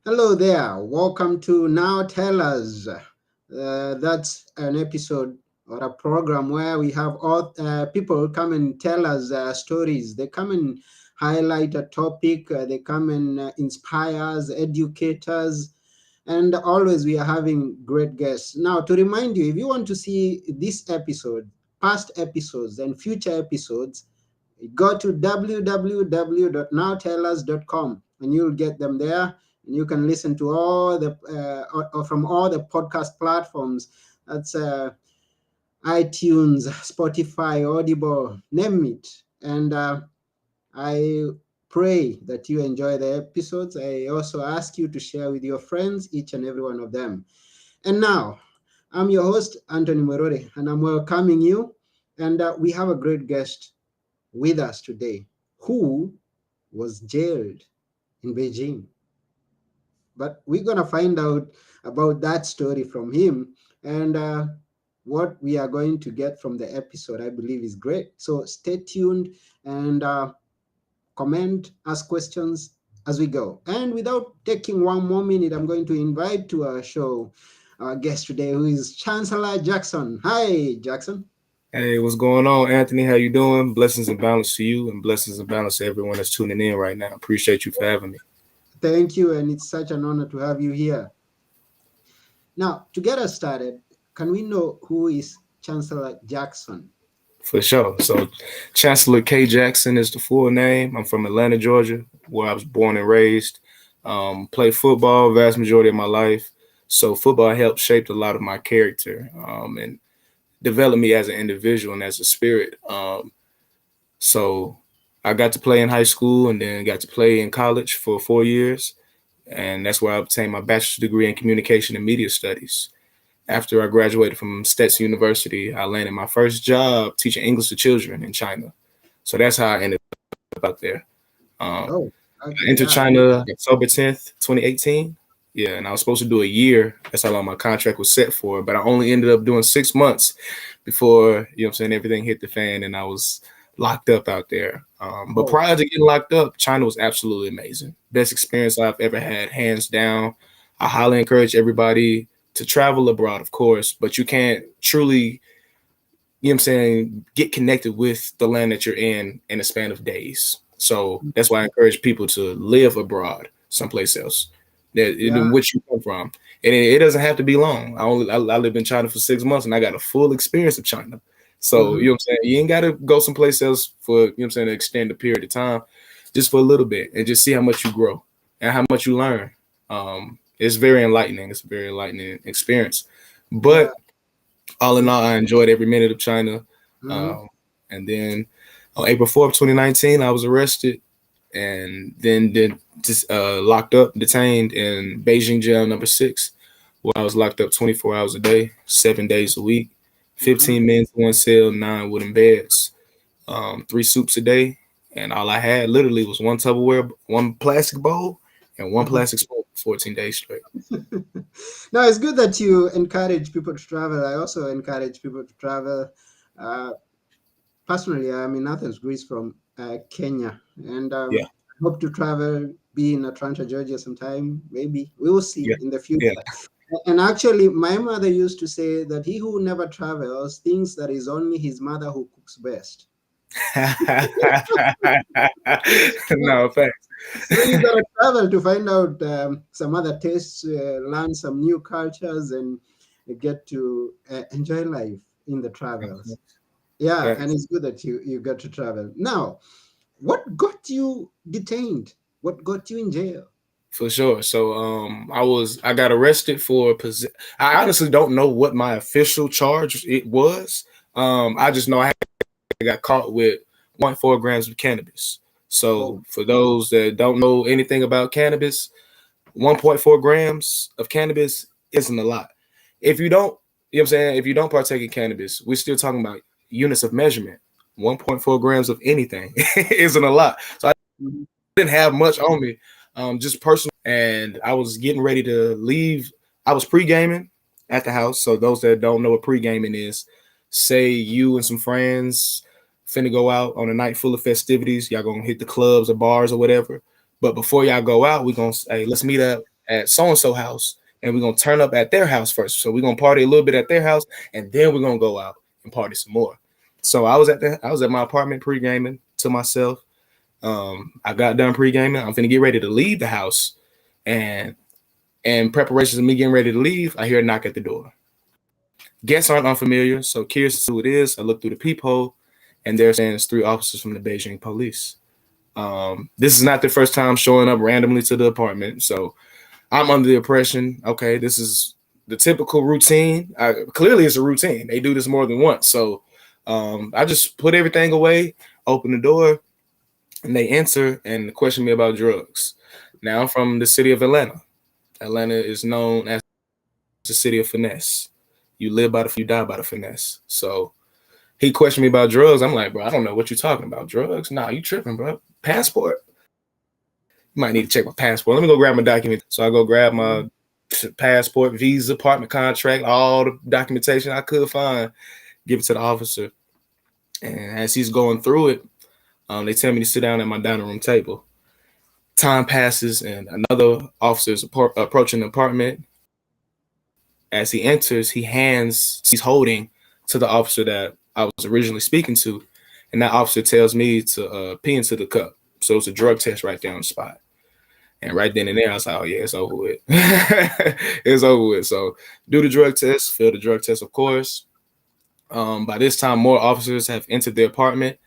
Hello there. Welcome to Now Tell Us. That's an episode or a program where we have all people come and tell us stories. They come and highlight a topic. They come and inspire us, educate us, and always we are having great guests. Now, to remind you, if you want to see this episode, past episodes, and future episodes, go to www.nowtellus.com and you'll get them there, and you can listen to all the or from all the podcast platforms. That's iTunes, Spotify, Audible, name it. And I pray that you enjoy the episodes. I also ask you to share with your friends, each and every one of them. And now, I'm your host, Anthony Morore, and I'm welcoming you. And we have a great guest with us today who was jailed in Beijing. But we're going to find out about that story from him. And what we are going to get from the episode, I believe, is great. So stay tuned and comment, ask questions as we go. And without taking one more minute, I'm going to invite to our show our guest today, who is Chancellor Jackson. Hi, Jackson. Hey, what's going on, Anthony? How you doing? Blessings and balance to you, and blessings and balance to everyone that's tuning in right now. Appreciate you for having me. Thank you, and it's such an honor to have you here. Now, to get us started, can we know who is Chancellor Jackson? For sure. So, Chancellor K Jackson is the full name. I'm from Atlanta, Georgia, where I was born and raised. Played football vast majority of my life. So, football helped shape a lot of my character and develop me as an individual and as a spirit. So, I got to play in high school and then got to play in college for 4 years. And that's where I obtained my bachelor's degree in communication and media studies. After I graduated from Stetson University, I landed my first job teaching English to children in China. So that's how I ended up out there. Oh, I okay, entered yeah. China October 10th, 2018. Yeah, and I was supposed to do a year. That's how long my contract was set for. But I only ended up doing 6 months before, everything hit the fan and I was locked up out there. But Oh, prior to getting locked up, China was absolutely amazing. Best experience I've ever had, hands down. I highly encourage everybody to travel abroad, of course, but you can't truly, get connected with the land that you're in a span of days. So that's why I encourage people to live abroad, someplace else, yeah. in which you come from. And it doesn't have to be long. I lived in China for 6 months and I got a full experience of China. So, Mhm. you ain't got to go someplace else for, an extended period of time, just for a little bit and just see how much you grow and how much you learn. It's very enlightening. It's a very enlightening experience. Yeah. But all in all, I enjoyed every minute of China. Mhm. Um, and then on April 4th, 2019, I was arrested and then just locked up, detained in Beijing jail number 6, where I was locked up 24 hours a day, 7 days a week, Mhm. 15 men to one cell, 9 wooden beds, 3 soups a day. And all I had literally was one Tupperware, one plastic bowl, and one Mhm. plastic spoon for 14 days straight. No, it's good that you encourage people to travel. I also encourage people to travel. Uh, Personally, I'm in Athens, Greece from Kenya, and Yeah, hope to travel, be in Atlanta, Georgia sometime. Maybe we will see yeah, in the yeah. future. And actually, my mother used to say that he who never travels thinks that it's only his mother who cooks best. No, thanks. So you gotta travel to find out some other tastes, learn some new cultures, and get to enjoy life in the travels. Yeah, and Thanks. it's good that you got to travel. Now, what got you detained? What got you in jail? For sure. So I got arrested for I honestly don't know what my official charge it was. I just know I got caught with 1.4 grams of cannabis. So Oh, for those that don't know anything about cannabis, 1.4 grams of cannabis isn't a lot. If you don't, if you don't partake in cannabis, we're still talking about units of measurement. 1.4 grams of anything isn't a lot. So I mhm. didn't have much on me, just personal. And I was getting ready to leave. I was pre-gaming at the house. So those that don't know what pre-gaming is, say you and some friends finna go out on a night full of festivities. Y'all gonna hit the clubs or bars or whatever. But before y'all go out, we gonna say, let's meet up at so and so house, and we're gonna turn up at their house first. So we're gonna party a little bit at their house, and then we're gonna go out and party some more. So I was at my apartment pre-gaming to myself. I got done pre-gaming. I'm finna get ready to leave the house, and in preparations of me getting ready to leave, I hear a knock at the door. Guests aren't unfamiliar, so curious to see who it is. I look through the peephole, and there stands 3 officers from the Beijing police. This is not the first time showing up randomly to the apartment, so I'm under the impression, okay, this is the typical routine. Clearly, it's a routine. They do this more than once, so I just put everything away, open the door, and they enter and question me about drugs. Now, I'm from the city of Atlanta. Atlanta is known as the city of finesse. You live by the, you die by the finesse. So he questioned me about drugs. I'm like, bro, I don't know what you're talking about. Drugs? Nah, you tripping, bro. Passport? You might need to check my passport. Let me go grab my document. So I go grab my passport, visa, apartment contract, all the documentation I could find, give it to the officer. And as he's going through it, they tell me to sit down at my dining room table. Time passes, and another officer is approaching the apartment. As he enters, he's holding to the officer that I was originally speaking to, and that officer tells me to pee into the cup. So it's a drug test right there on the spot. And right then and there, I was like, oh yeah, it's over with. It's over with. So do the drug test, fail the drug test, of course. By this time, more officers have entered the apartment,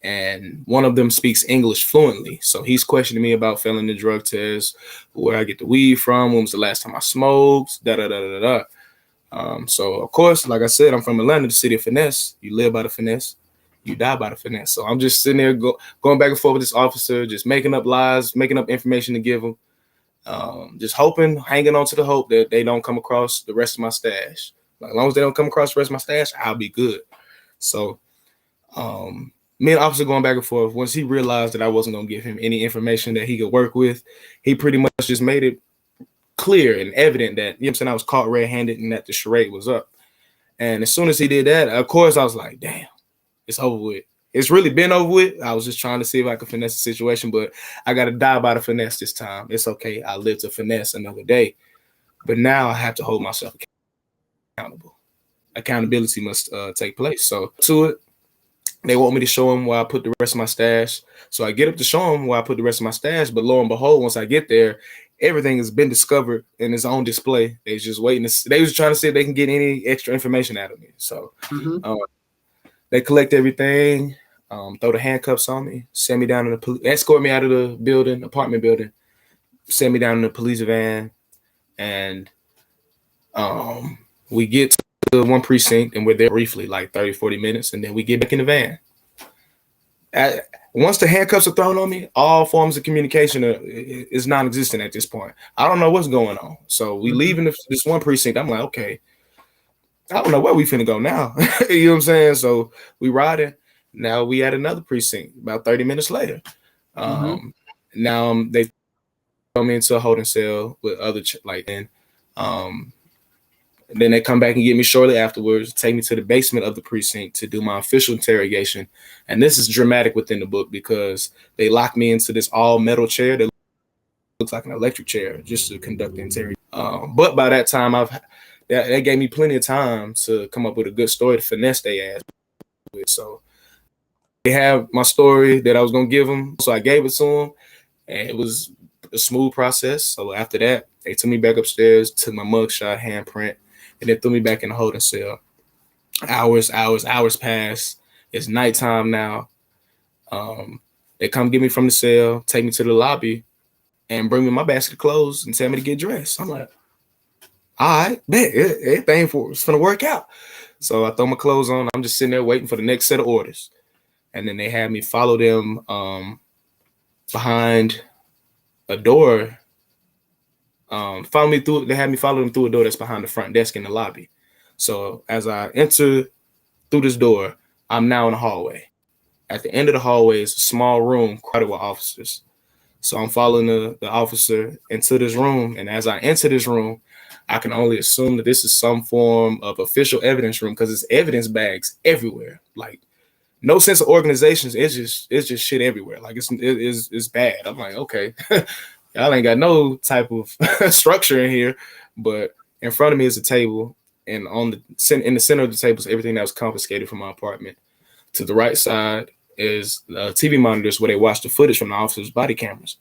and one of them speaks English fluently. So he's questioning me about failing the drug test, where I get the weed from, when was the last time I smoked, da da da da da. So of course, like I said, I'm from Atlanta, the city of finesse. You live by the finesse, you die by the finesse. So I'm just sitting there going back and forth with this officer, just making up lies, making up information to give him, just hoping, hanging on to the hope that they don't come across the rest of my stash. Like, as long as they don't come across the rest of my stash, I'll be good. So me and the officer going back and forth. Once he realized that I wasn't going to give him any information that he could work with, he pretty much just made it clear and evident that, you know what I'm saying, I was caught red-handed and that the charade was up. And as soon as he did that, of course, I was like, damn, it's over with. It's really been over with. I was just trying to see if I could finesse the situation, but I got to die by the finesse this time. It's okay. I live to finesse another day. But now I have to hold myself accountable. Accountability must take place. So to it, they want me to show them where I put the rest of my stash. So I get up to show them where I put the rest of my stash. But lo and behold, once I get there, everything has been discovered and is on display. They was just waiting. They was trying to see if they can get any extra information out of me. So they collect everything, throw the handcuffs on me, send me down in the escort me out of the building, apartment building, send me down in the police van, and we get to one precinct and we're there briefly, like 30, 40 minutes, and then we get back in the van. Once the handcuffs are thrown on me, all forms of communication is non-existent at this point. I don't know what's going on. So we leave in this one precinct. I'm like, okay, I don't know where we finna go now. You know what I'm saying? So we riding. Now we at another precinct about 30 minutes later. Now they throw me into a holding cell with other then they come back and get me shortly afterwards, take me to the basement of the precinct to do my official interrogation. And this is dramatic within the book because they lock me into this all metal chair that looks like an electric chair just to conduct the interrogation. But by that time, that gave me plenty of time to come up with a good story to finesse their ass with. So they have my story that I was going to give them. So I gave it to them, and it was a smooth process. So after that, they took me back upstairs, took my mugshot, handprint, and then threw me back in the holding cell. Hours pass. It's nighttime now. They come get me from the cell, take me to the lobby, and bring me my basket of clothes and tell me to get dressed. I'm like, all right, bet everything it's gonna work out. So I throw my clothes on. I'm just sitting there waiting for the next set of orders. And then they had me follow them behind a door. They had me follow them through a door that's behind the front desk in the lobby. So as I enter through this door, I'm now in the hallway. At the end of the hallway is a small room crowded with officers. So I'm following the officer into this room. And as I enter this room, I can only assume that this is some form of official evidence room because there's evidence bags everywhere. Like, no sense of organizations. It's just shit everywhere. Like it's bad. I'm like, okay. y'all ain't got no type of structure in here. But in front of me is a table, and in the center of the table is everything that was confiscated from my apartment. To the right side is TV monitors where they watch the footage from the officers' body cameras.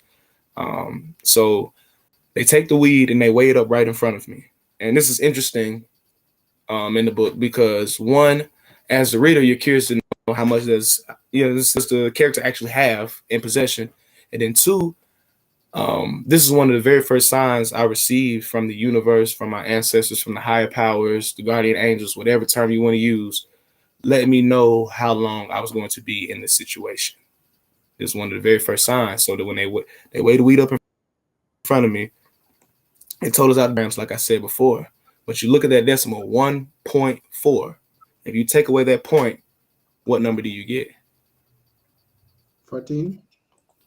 So they take the weed and they weigh it up right in front of me. And this is interesting in the book because one, as the reader, you're curious to know how much does the character actually have in possession, and then two, this is one of the very first signs I received from the universe, from my ancestors, from the higher powers, the guardian angels, whatever term you want to use, letting me know how long I was going to be in this situation. This is one of the very first signs. So that when they weighed the weed up in front of me, it told us out of grams, like I said before. But you look at that decimal, 1.4. If you take away that point, what number do you get? 14.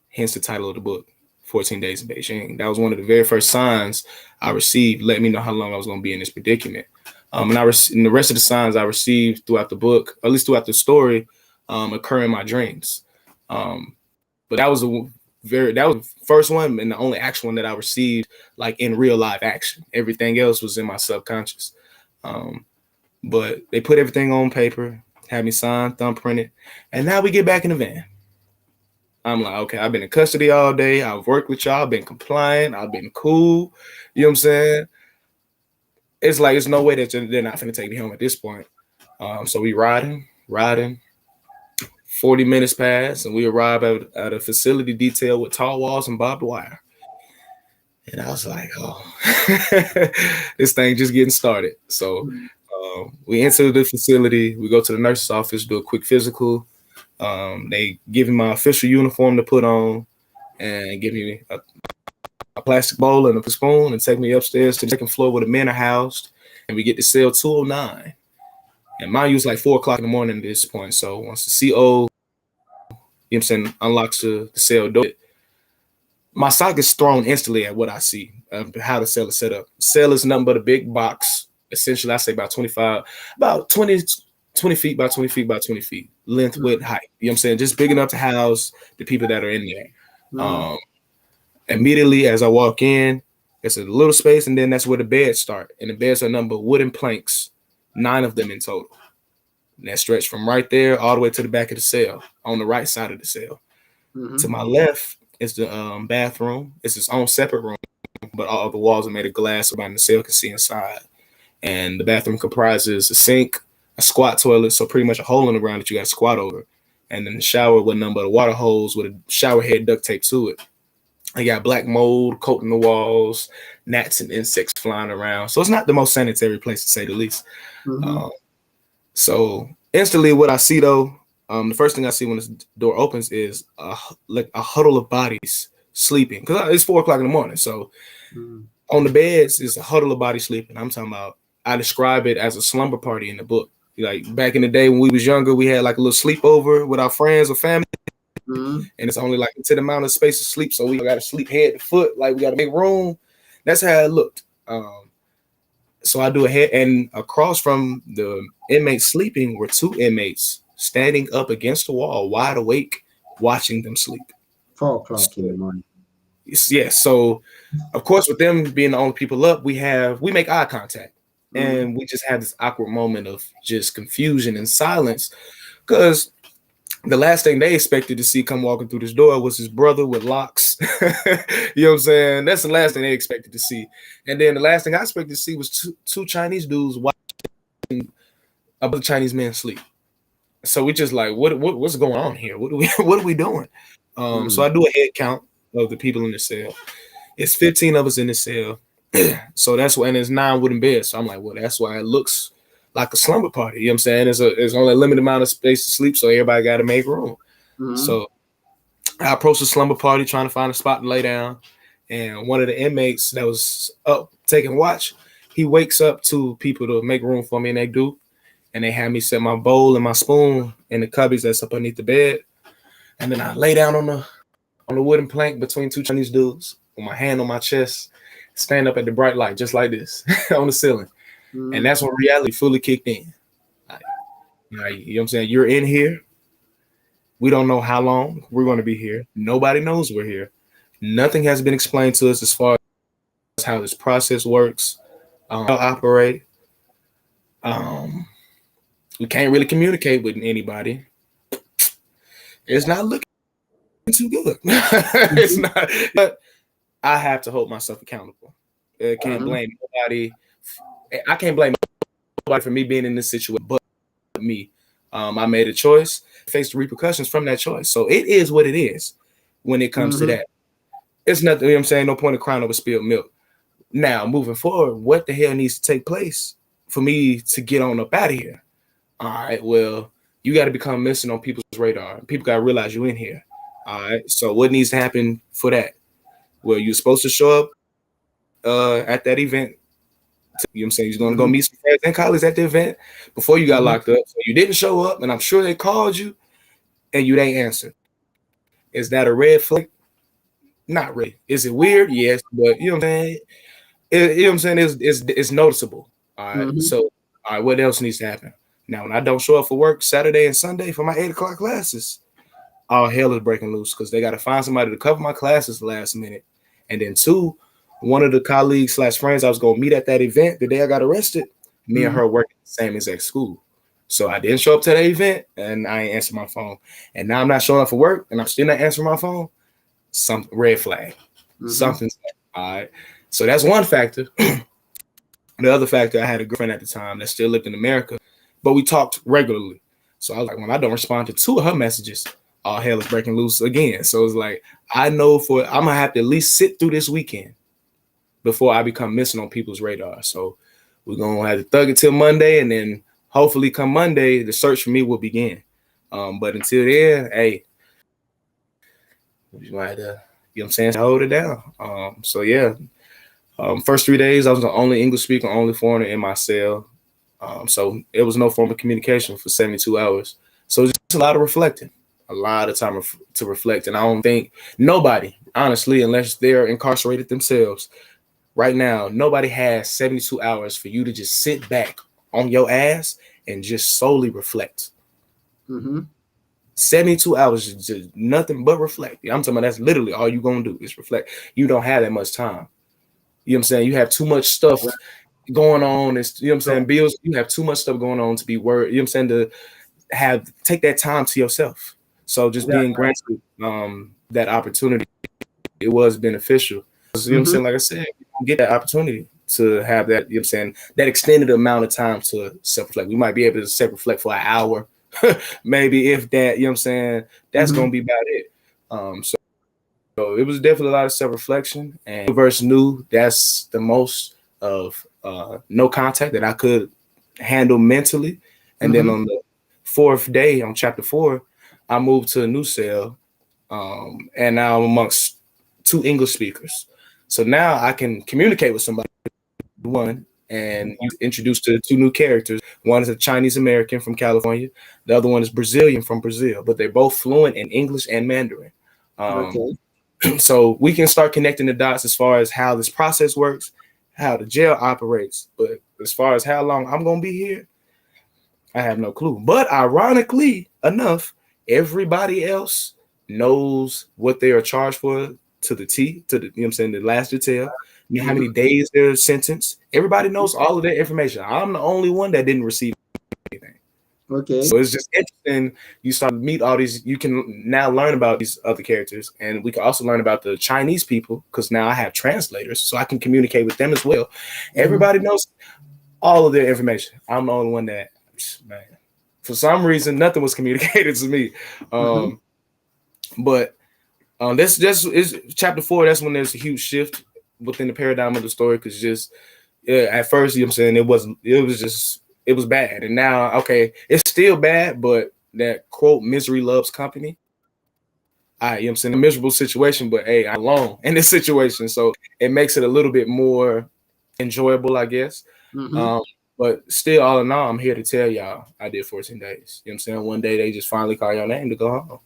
Hence the title of the book, 14 Days in Beijing. That was one of the very first signs I received, letting me know how long I was going to be in this predicament. And the rest of the signs I received throughout the book, or at least throughout the story, occur in my dreams. But that was the first one and the only actual one that I received like in real live action. Everything else was in my subconscious. But they put everything on paper, had me sign, thumbprint it, and now we get back in the van. I'm like, okay, I've been in custody all day. I've worked with y'all, I've been compliant, I've been cool. You know what I'm saying? It's like, it's no way that they're not going to take me home at this point. So we riding. 40 minutes pass, and we arrive at a facility detailed with tall walls and barbed wire. And I was like, oh, this thing just getting started. So we enter the facility. We go to the nurse's office, do a quick physical. They give me my official uniform to put on and give me a plastic bowl and a spoon and take me upstairs to the second floor where the men are housed. And we get to cell 209. And mind you, it's like 4 o'clock in the morning at this point. So once the CO, you know what I'm saying, unlocks the cell door, my sock is thrown instantly at what I see, how the cell is set up. Cell is nothing but a big box, essentially, I say about 20 feet by 20 feet by 20 feet, length, width, height. You know what I'm saying? Just big enough to house the people that are in there. Immediately as I walk in, it's a little space, and then that's where the beds start. And the beds are numbered wooden planks, 9 of them in total. And that stretch from right there all the way to the back of the cell, on the right side of the cell. To my left is the bathroom. It's its own separate room, but all the walls are made of glass so everybody in the cell can see inside. And the bathroom comprises a sink, a squat toilet, so pretty much a hole in the ground that you got to squat over. And then the shower with nothing but a water hose with a shower head duct taped to it. I got black mold coating the walls, gnats and insects flying around. So it's not the most sanitary place, to say the least. So instantly what I see, though, the first thing I see when this door opens is a huddle of bodies sleeping. Because it's 4 o'clock in the morning. So on the beds is a huddle of bodies sleeping. I'm talking about, I describe it as a slumber party in the book. Like back in the day when we was younger, we had like a little sleepover with our friends or family. And it's only like a 10 amount of space to sleep. So we got to sleep head to foot. Like we got to make room. That's how it looked. So I do a head, and across from the inmates sleeping were 2 inmates standing up against the wall, wide awake, watching them sleep. 4 o'clock in the morning. Yeah. So of course, with them being the only people up, we make eye contact, and we just have this awkward moment of just confusion and silence, because the last thing they expected to see come walking through this door was his brother with locks. You know what I'm saying? That's the last thing they expected to see. And then the last thing I expected to see was two Chinese dudes watching other Chinese men sleep. So we just like, what's going on here? What are we doing? So I do a head count of the people in the cell. It's 15 of us in the cell. So that's why, and there's 9 wooden beds. So I'm like, well, that's why it looks like a slumber party. You know what I'm saying? There's only a limited amount of space to sleep, so everybody got to make room. So I approached the slumber party trying to find a spot to lay down. And one of the inmates that was up taking watch, he wakes up to people to make room for me, and they do. And they have me set my bowl and my spoon in the cubbies that's up underneath the bed. And then I lay down on the wooden plank between 2 Chinese dudes with my hand on my chest, stand up at the bright light just like this on the ceiling. And that's when reality fully kicked in. Like, you know what I'm saying? You're in here. We don't know how long we're going to be here. Nobody knows we're here. Nothing has been explained to us as far as how this process works, how it operate. Um, we can't really communicate with anybody. It's not looking too good. It's Mhm. not, but I have to hold myself accountable. I can't Mhm. blame nobody. I can't blame nobody for me being in this situation, but me. I made a choice, face the repercussions from that choice. So it is what it is when it comes to Mhm. that. It's nothing, you know what I'm saying? No point of crying over spilled milk. Now, moving forward, what the hell needs to take place for me to get on up out of here? All right, well, you got to become missing on people's radar. People got to realize you in here. All right, so what needs to happen for that? Well, you're supposed to show up at that event. You know what I'm saying? You're going to go Mhm. meet some friends and colleagues at the event before you got Mhm. locked up. So you didn't show up, and I'm sure they called you and you ain't answered. Is that a red flag? Not really. Is it weird? Yes, but you know what I'm saying? You know what I'm saying? It's noticeable. All right. Mhm. So, all right, what else needs to happen? Now, when I don't show up for work Saturday and Sunday for my 8 o'clock classes, all hell is breaking loose because they got to find somebody to cover my classes last minute. And then, two, one of the colleagues slash friends I was going to meet at that event the day I got arrested, me and Mhm. her work at the same exact school. So I didn't show up to that event and I ain't answered my phone. And now I'm not showing up for work and I'm still not answering my phone. Some red flag. Mhm. Something's all right. So that's one factor. The other factor, I had a girlfriend at the time that still lived in America, but we talked regularly. So I was like, when I don't respond to two of her messages, all hell is breaking loose again. So it's like, I know for I'm gonna have to at least sit through this weekend before I become missing on people's radar. So we're gonna have to thug it till Monday, and then hopefully come Monday, the search for me will begin. But until then, hey, we gonna have to, you know what I'm saying, hold it down. So yeah, first 3 days I was the only English speaker, only foreigner in my cell. So it was no form of communication for 72 hours. So it's just a lot of reflecting, a lot of time to reflect. And I don't think nobody, honestly, unless they're incarcerated themselves, right now, nobody has 72 hours for you to just sit back on your ass and just solely reflect. Mhm. 72 hours is just nothing but reflect. I'm talking about that's literally all you're going to do is reflect. You don't have that much time. You know what I'm saying? You have too much stuff Right. going on. It's, you know what I'm saying? Right. Bills, you have too much stuff going on to be worried. You know what I'm saying? To have take that time to yourself. So just Yeah. being granted that opportunity, it was beneficial. You know what I'm Mhm. saying? Like I said, you don't get that opportunity to have that, you know what I'm saying, that extended amount of time to self-reflect. We might be able to self-reflect for an hour, maybe if that, you know what I'm saying? That's gonna Mhm. be about it. So it was definitely a lot of self-reflection and verse new, that's the most of no contact that I could handle mentally. And then Mhm. on the fourth day on chapter 4, I moved to a new cell, and now I'm amongst two English speakers. So now I can communicate with somebody, one, and you introduced to two new characters. One is a Chinese American from California, the other one is Brazilian from Brazil, but they're both fluent in English and Mandarin. Um, Okay. so we can start connecting the dots as far as how this process works, how the jail operates. But as far as how long I'm gonna be here, I have no clue. But ironically enough, everybody else knows what they are charged for to the T, to the, you know what I'm saying, the last detail. You know how Mhm. many days they're sentenced. Everybody knows all of that information. I'm the only one that didn't receive anything. Okay. So it's just interesting. You start to meet all these. You can now learn about these other characters, and we can also learn about the Chinese people because now I have translators, so I can communicate with them as well. Mhm. Everybody knows all of their information. I'm the only one that, man, for some reason, nothing was communicated to me. Mhm. Um, but this just is chapter 4. That's when there's a huge shift within the paradigm of the story because just yeah, at first, you know what I'm saying, it was bad. And now, okay, it's still bad, but that quote, misery loves company. You know what I'm saying, a miserable situation, but hey, I'm alone in this situation. So it makes it a little bit more enjoyable, I guess. Mhm. Um, but still, all in all, I'm here to tell y'all I did 14 days. You know what I'm saying? One day they just finally call your name to go home.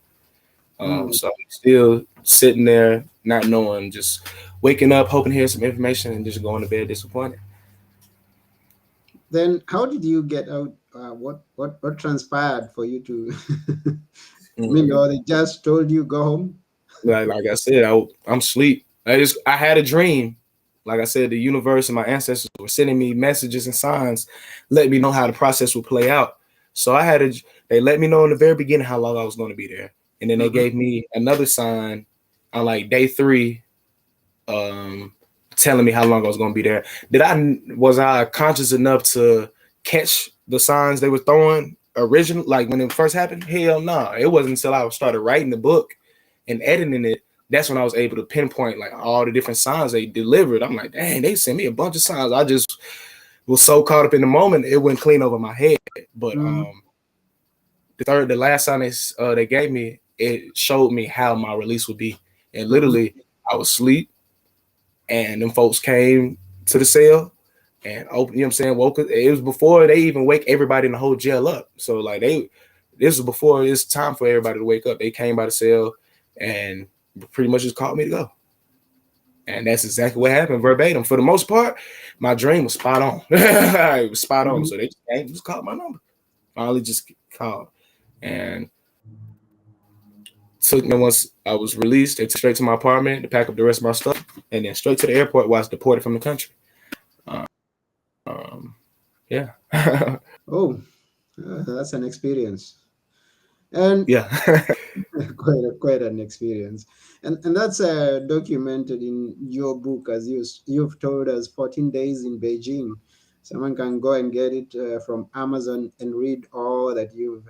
Mm. So still sitting there, not knowing, just waking up, hoping to hear some information, and just going to bed disappointed. Then how did you get out? What transpired for you to? I mean, Mhm. or they just told you go home? like I said, I'm asleep. I had a dream. Like I said, the universe and my ancestors were sending me messages and signs, letting me know how the process would play out. So they let me know in the very beginning how long I was going to be there, and then they Mhm. gave me another sign on like day 3, um, telling me how long I was going to be there. Was I conscious enough to catch the signs they were throwing original, like when it first happened? Hell no. It wasn't until I started writing the book and editing it, that's when I was able to pinpoint like all the different signs they delivered. I'm like, dang, they sent me a bunch of signs. I just was so caught up in the moment, it went clean over my head. But Mm. the last sign they gave me, it showed me how my release would be. And Mhm. literally, I was asleep, and them folks came to the cell and open, you know what I'm saying, woke us. It was before they even wake everybody in the whole jail up. So like this was before it's time for everybody to wake up. They came by the cell and pretty much just called me to go. And that's exactly what happened verbatim. For the most part, my dream was spot on. It was spot on. Mhm. So they just came, just called my number. Finally just called. And took me once I was released, they took straight to my apartment to pack up the rest of my stuff, and then straight to the airport while I was deported from the country. Um, yeah. Oh, that's an experience, and Yeah. quite an experience, and that's documented in your book, as you've told us. 14 Days in Beijing. Someone can go and get it from Amazon and read all that you've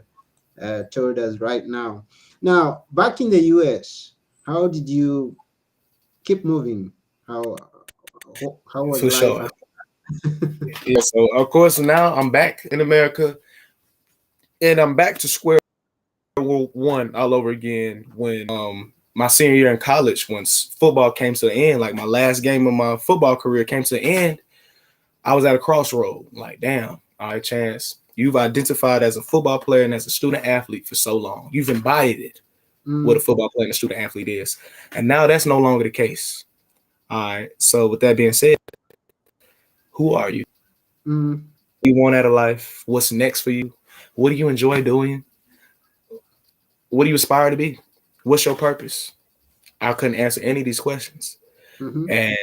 told us right now. Now, back in the US, how did you keep moving? How was For life? sure. Yeah. So of course now I'm back in America, and I'm back to square one all over again when my senior year in college, once football came to the end, like my last game of my football career came to the end, I was at a crossroad. Like, damn, all right, Chance, you've identified as a football player and as a student athlete for so long. You've embodied it, what a Mm, football player and a student athlete is. And now that's no longer the case. All right. So with that being said, who are you? mm, What do you want out of life? What's next for you? What do you enjoy doing? What do you aspire to be? What's your purpose? I couldn't answer any of these questions. mm-hmm, And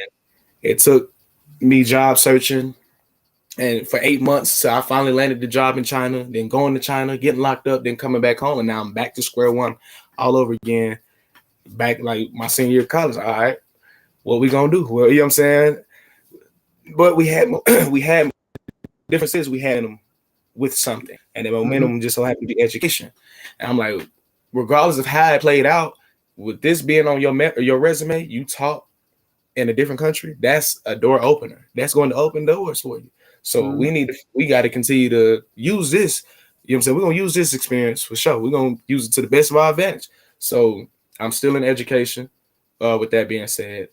it took me job searching, and for 8 months, so I finally landed the job in China, then going to China, getting locked up, then coming back home, and now I'm back to square one all over again. Back like my senior year of college. All right, what we gonna do? Well, you know what I'm saying? But we had we had differences. We had them with something, and the mm-hmm, momentum just so happened to be education. And I'm like, regardless of how it played out, with this being on your resume, you taught in a different country. That's a door opener. That's going to open doors for you. So mm, we got to continue to use this. You know what I'm saying? We're gonna use this experience for sure. We're gonna use it to the best of our advantage. So I'm still in education. With that being said,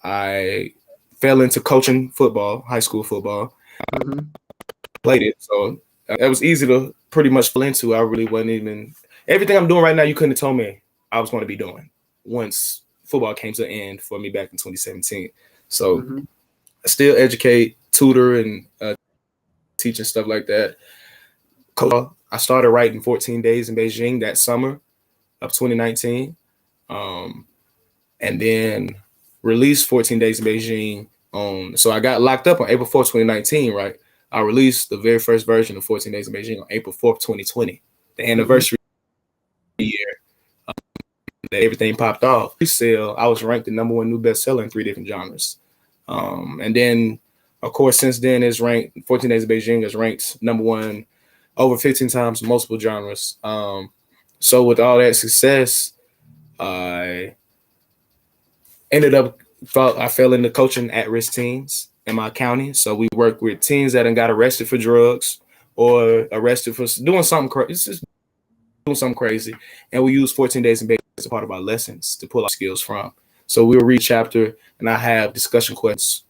I fell into coaching football, high school football, mm-hmm, played it. So it was easy to pretty much fall into. I really wasn't even everything I'm doing right now. You couldn't have told me I was going to be doing once football came to an end for me back in 2017. So mm-hmm, I still educate, tutor, and teach and stuff like that. I started writing 14 Days in Beijing that summer of 2019, um, and then released 14 Days in Beijing on. So I got locked up on April 4th, 2019. Right, I released the very first version of 14 Days in Beijing on April 4th, 2020, the mm-hmm, anniversary year that everything popped off. Sale, I was ranked the number one new bestseller in 3 different genres. And then, of course, since then, it's ranked 14 Days of Beijing is ranked number one over 15 times, multiple genres. So with all that success, I ended up, I fell into coaching at-risk teens in my county. So we work with teens that got arrested for drugs or arrested for doing something crazy. It's just doing something crazy. And we use 14 Days in Beijing as a part of our lessons to pull our skills from. So we'll read chapter and I have discussion questions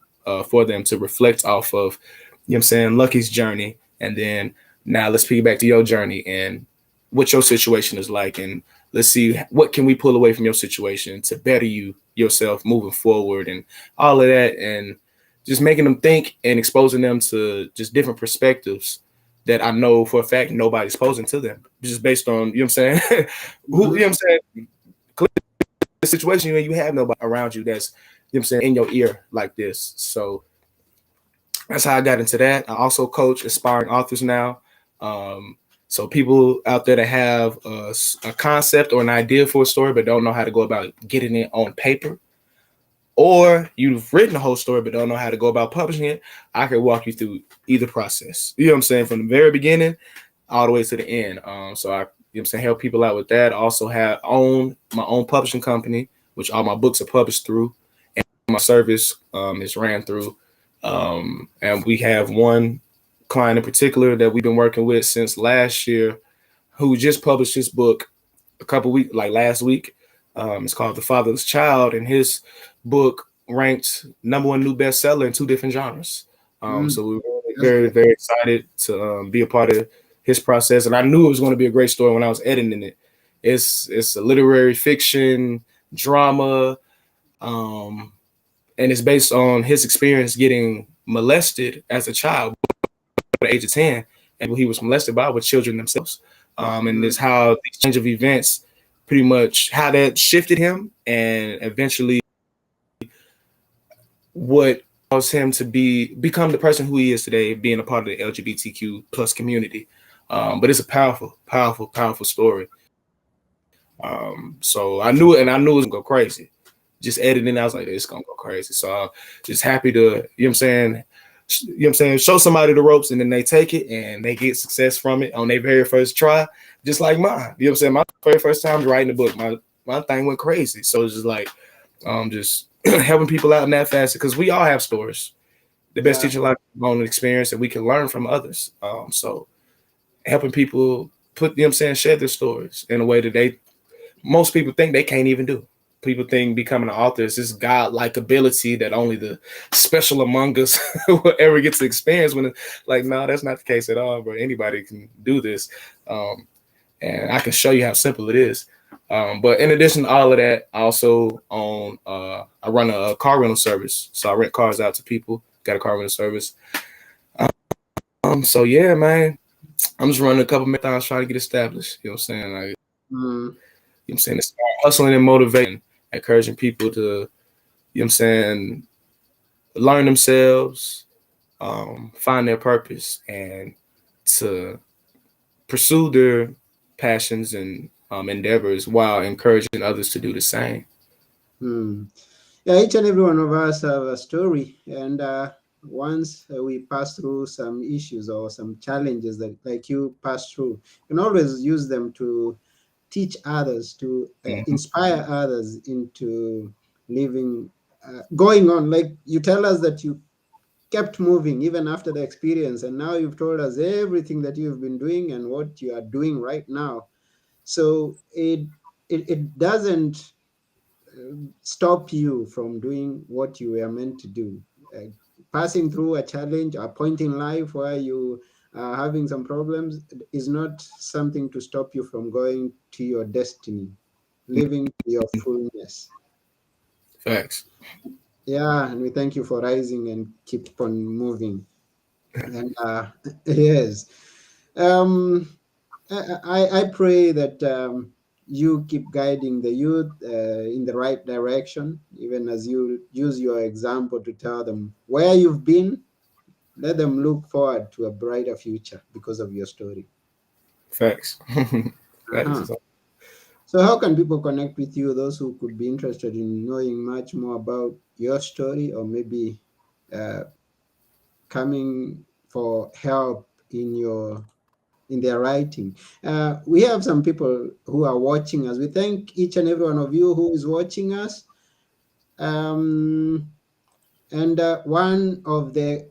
for them to reflect off of, you know what I'm saying, Lucky's journey. And then now let's piggyback to your journey and what your situation is like. And let's see what can we pull away from your situation to better you yourself moving forward and all of that. And just making them think and exposing them to just different perspectives that I know for a fact nobody's posing to them, just based on, you know what I'm saying? Who, you know mm-hmm. what I'm saying? situation and you have nobody around you that's, you know what I'm saying, in your ear like this. So that's how I got into that. I also coach aspiring authors now. So people out there that have a concept or an idea for a story but don't know how to go about getting it on paper, or you've written a whole story but don't know how to go about publishing it, I can walk you through either process. You know what I'm saying? From the very beginning all the way to the end. So I, you know what I'm saying, help people out with that. I also have my own publishing company, which all my books are published through, and my service is ran through. And we have one client in particular that we've been working with since last year, who just published his book a couple weeks, like last week. It's called The Fatherless Child, and his book ranked #1 new bestseller in 2 different genres. Mm, So we were that's very, great. very excited to be a part of his process, and I knew it was going to be a great story when I was editing it. It's a literary fiction drama, and it's based on his experience getting molested as a child at the age of 10, and he was molested by were children themselves. And Mm, it's how the change of events, pretty much how that shifted him, and eventually what caused him to become the person who he is today, being a part of the LGBTQ plus community. But it's a powerful, powerful, powerful story. So I knew it, and I knew it was gonna go crazy. Just editing, I was like, it's gonna go crazy. So I'm just happy to, you know what I'm saying, show somebody the ropes and then they take it and they get success from it on their very first try, just like mine. You know what I'm saying? My very first time writing the book, my thing went crazy. So it's just like just helping people out in that facet, because we all have stories. The best yeah. teacher life is own experience, and we can learn from others. So helping people put, you know what I'm saying, share their stories in a way that most people think they can't even do. People think becoming an author is this godlike ability that only the special among us will ever get to experience. When like, no, that's not the case at all, bro. Anybody can do this, and I can show you how simple it is. But in addition to all of that, I also own. I run a car rental service, so I rent cars out to people. Got a car rental service. So yeah, man, I'm just running a couple marathons trying to get established. You know what I'm saying? Like, Mm, you know what I'm saying? It's hustling and motivating, encouraging people to, you know what I'm saying, learn themselves, find their purpose, and to pursue their passions and endeavors while encouraging others to do the same. mm. Yeah, each and every one of us have a story, and once we pass through some issues or some challenges that, like you pass through, you can always use them to teach others, to Mhm. inspire others into living, going on. Like you tell us that you kept moving even after the experience, and now you've told us everything that you've been doing and what you are doing right now. So it doesn't stop you from doing what you were meant to do. Uh, Passing through a challenge, a point in life where you are having some problems, is not something to stop you from going to your destiny, living to your fullness. Facts. Yeah, and we thank you for rising and keep on moving. And yes, um, I pray that you keep guiding the youth in the right direction, even as you use your example to tell them where you've been. Let them look forward to a brighter future because of your story. Facts. That Uh-huh. is So, how can people connect with you? Those who could be interested in knowing much more about your story, or maybe uh, coming for help in their writing. We have some people who are watching us. We thank each and every one of you who is watching us. Um, and one of the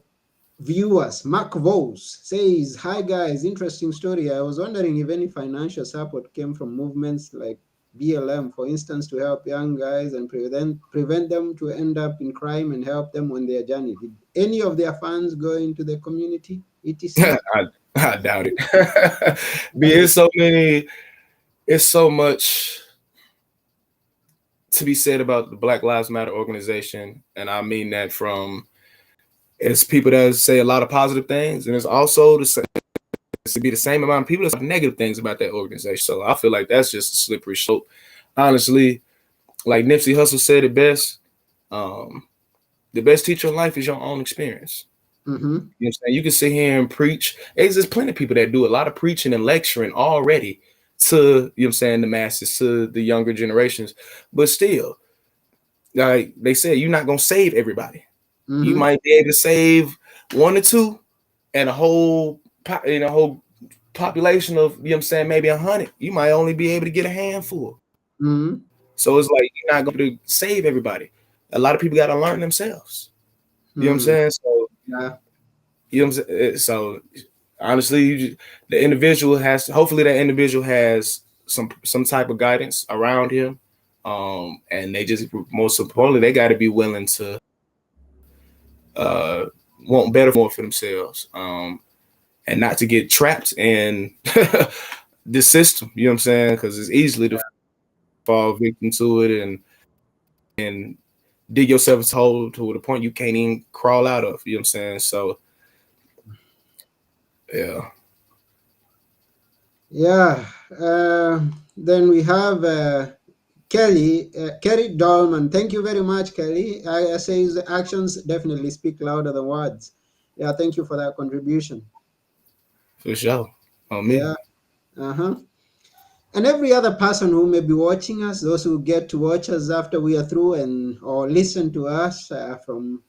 viewers, Mark Vos, says, "Hi guys, interesting story. I was wondering if any financial support came from movements like BLM, for instance, to help young guys and prevent them to end up in crime and help them on their journey. Did any of their funds go into the community, etc?" I doubt it. It's so many. It's so much to be said about the Black Lives Matter organization, and I mean that from it's people that say a lot of positive things, and it's also to be the same amount of people that say negative things about that organization. So I feel like that's just a slippery slope. Honestly, like Nipsey Hussle said it best. Um, the best teacher in life is your own experience. Mm-hmm. You know what I'm saying? You can sit here and preach. There's plenty of people that do a lot of preaching and lecturing already to, you know what I'm saying, the masses, to the younger generations. But still, like they said, you're not gonna save everybody. You Mm-hmm. might be able to save one or two and a whole in a whole population of, you know what I'm saying, maybe 100. You might only be able to get a handful. Mm-hmm. So it's like you're not going to save everybody. A lot of people got to learn themselves. You know what I'm Mm-hmm. saying? So Yeah. you know what I'm saying. So honestly, the individual has hopefully that individual has some type of guidance around him, and they just most importantly they got to be willing to uh, want better more for themselves, and not to get trapped in this system. You know what I'm saying? Because it's easily to fall victim to it and dig yourself a hole to the point you can't even crawl out of. You know what I'm saying? So yeah, Yeah. Then we have Kelly Dolman. Thank you very much, Kelly. I say the actions definitely speak louder than words. Yeah, thank you for that contribution. for sure. On me. Yeah. Uh-huh. And every other person who may be watching us, those who get to watch us after we are through and or listen to us from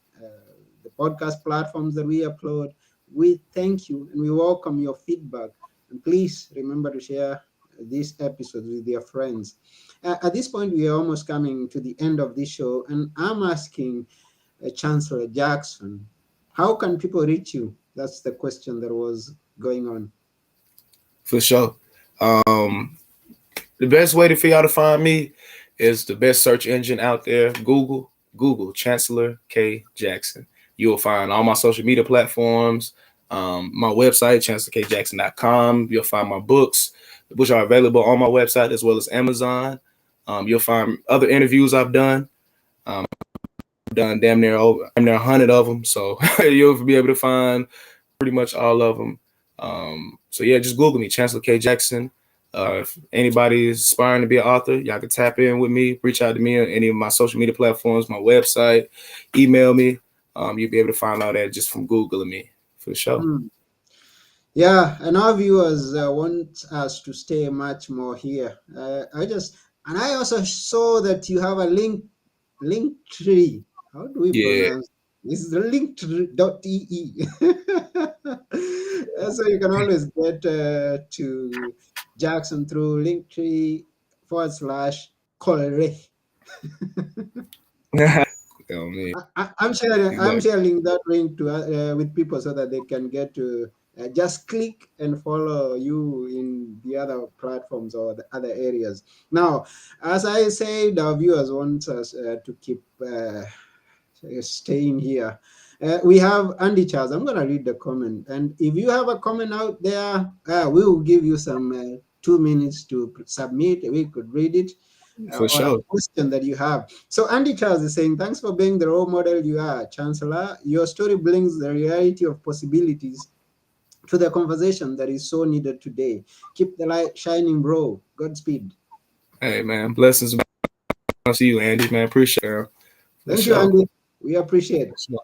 the podcast platforms that we upload, we thank you and we welcome your feedback. And please remember to share this episode with your friends. At this point, we are almost coming to the end of this show, and I'm asking Chancellor Jackson, how can people reach you? That's the question that was going on. For sure. Um, the best way to figure out to find me is the best search engine out there. Google Chancellor K Jackson. You'll find all my social media platforms, my website, chancellorkjackson.com. You'll find my books, which are available on my website as well as Amazon. You'll find other interviews I've done. Done damn near 100 of them, so you'll be able to find pretty much all of them. So yeah, just Google me, Chancellor K Jackson. If anybody is aspiring to be an author, y'all can tap in with me, reach out to me on any of my social media platforms, my website, email me. You'll be able to find all that just from Googling me, for sure. Hmm. Yeah, and our viewers want us to stay much more here. And I also saw that you have a link tree. How do we Yeah. pronounce this? Is the linktree.ee. So you can always get to Jackson through linktree / Colre. Oh man, I'm exactly. sharing that link to with people so that they can get to just click and follow you in the other platforms or the other areas. Now, as I said, our viewers want us to keep staying here. We have Andy Charles. I'm going to read the comment, and if you have a comment out there, we will give you some 2 minutes to submit. We could read it For or a sure. question that you have. So Andy Charles is saying, thanks for being the role model you are, Chancellor. Your story brings the reality of possibilities to the conversation that is so needed today. Keep the light shining, bro. Godspeed. Hey man, blessings to you, Andy. Man, appreciate it. For Thank you, sure. Andy. We appreciate. For sure.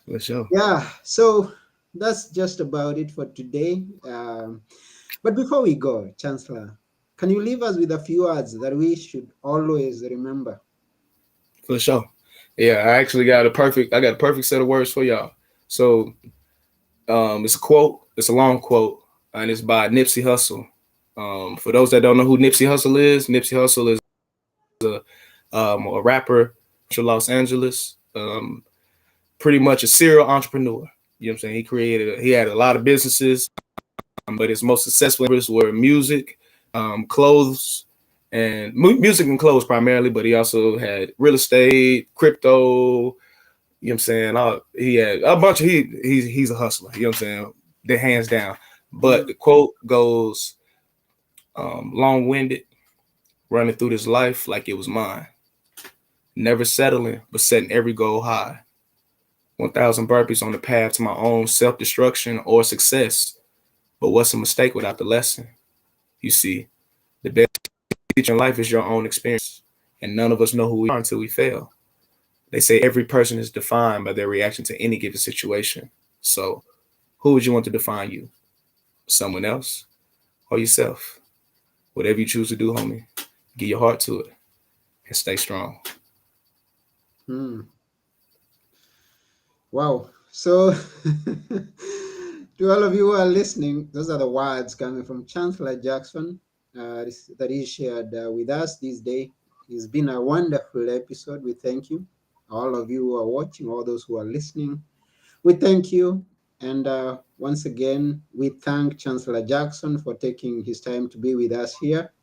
For sure. Yeah, so that's just about it for today. But before we go, Chancellor, can you leave us with a few words that we should always remember? For sure. Yeah, I got a perfect set of words for y'all. So it's a quote, it's a long quote, and it's by Nipsey Hussle. For those that don't know who Nipsey Hussle is a rapper from Los Angeles, pretty much a serial entrepreneur. You know what I'm saying? He had a lot of businesses, but his most successful were music, clothes, and music and clothes primarily, but he also had real estate, crypto. You know what I'm saying? He had a bunch of he's a hustler. You know what I'm saying? The hands down. But Mm, the quote goes, long-winded, running through this life like it was mine. Never settling, but setting every goal high. 1,000 burpees on the path to my own self-destruction or success. But what's a mistake without the lesson? You see, the best teacher in life is your own experience. and none of us know who we are until we fail. They say every person is defined by their reaction to any given situation. So, who would you want to define you? Someone else or yourself? Whatever you choose to do, homie, give your heart to it and stay strong. Hmm. Wow. So, to all of you who are listening, those are the words coming from Chancellor Jackson that he shared with us this day. It's been a wonderful episode. We thank you. All of you who are watching, all those who are listening, we thank you. And once again, we thank Chancellor Jackson for taking his time to be with us here.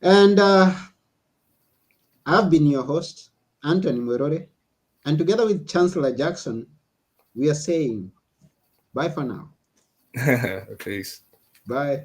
And I've been your host, Anthony Mwerore. And together with Chancellor Jackson, we are saying bye for now. Peace. Bye.